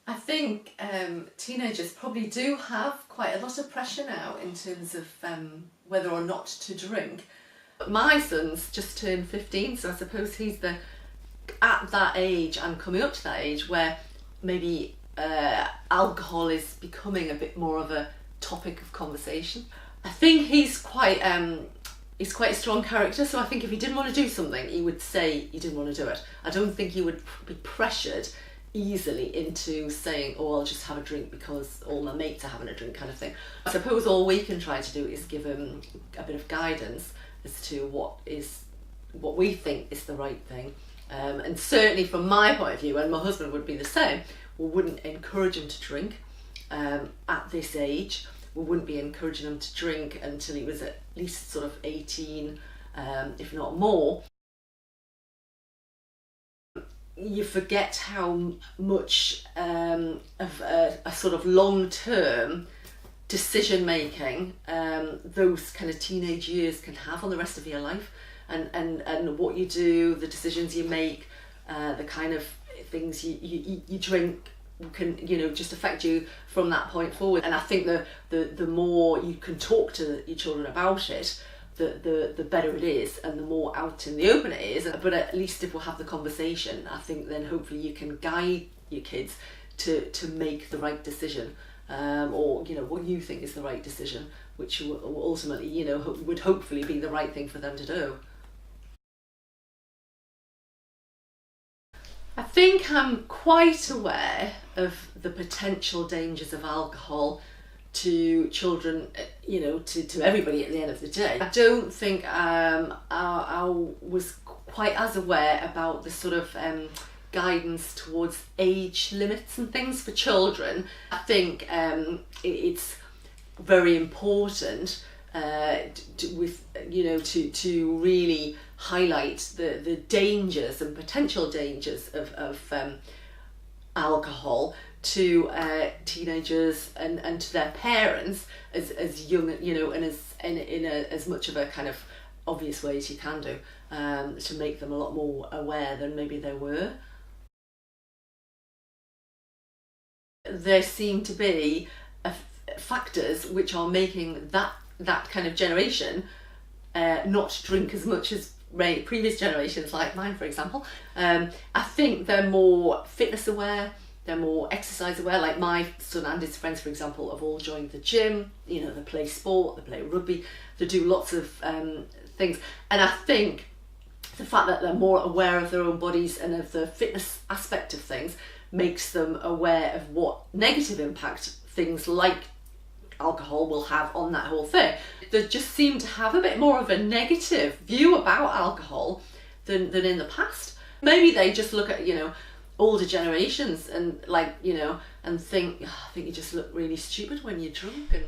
I think teenagers probably do have quite a lot of pressure now in terms of whether or not to drink. My son's just turned 15, so I suppose he's at that age and coming up to that age where maybe alcohol is becoming a bit more of a topic of conversation. I think he's quite a strong character, so I think if he didn't want to do something, he would say he didn't want to do it. I don't think he would be pressured easily into saying, oh, I'll just have a drink because all my mates are having a drink, kind of thing. I suppose all we can try to do is give him a bit of guidance as to what we think is the right thing. And certainly from my point of view, and my husband would be the same, we wouldn't encourage him to drink at this age. We wouldn't be encouraging him to drink until he was at least sort of 18, if not more. You forget how much of a sort of long-term decision making those kind of teenage years can have on the rest of your life, and what you do, the decisions you make, the kind of things you drink can just affect you from that point forward. And I think the more you can talk to your children about it, the better it is, and the more out in the open it is. But at least if we'll have the conversation, I think then hopefully you can guide your kids to make the right decision, or what you think is the right decision, which will ultimately would hopefully be the right thing for them to do. I think I'm quite aware of the potential dangers of alcohol to children, to everybody at the end of the day. I don't think I was quite as aware about the sort of guidance towards age limits and things for children. I think it's very important to really highlight the dangers and potential dangers of alcohol to teenagers and to their parents as young, and in as much of a kind of obvious way as you can do, to make them a lot more aware than maybe they were. There seem to be factors which are making that kind of generation not drink as much as previous generations, like mine, for example. I think they're more fitness aware, they're more exercise aware. Like my son and his friends, for example, have all joined the gym. They play sport, they play rugby, they do lots of things. And I think the fact that they're more aware of their own bodies and of the fitness aspect of things makes them aware of what negative impact things like alcohol will have on that whole thing. They just seem to have a bit more of a negative view about alcohol than in the past. Maybe they just look at older generations and and think, I think you just look really stupid when you're drunk, and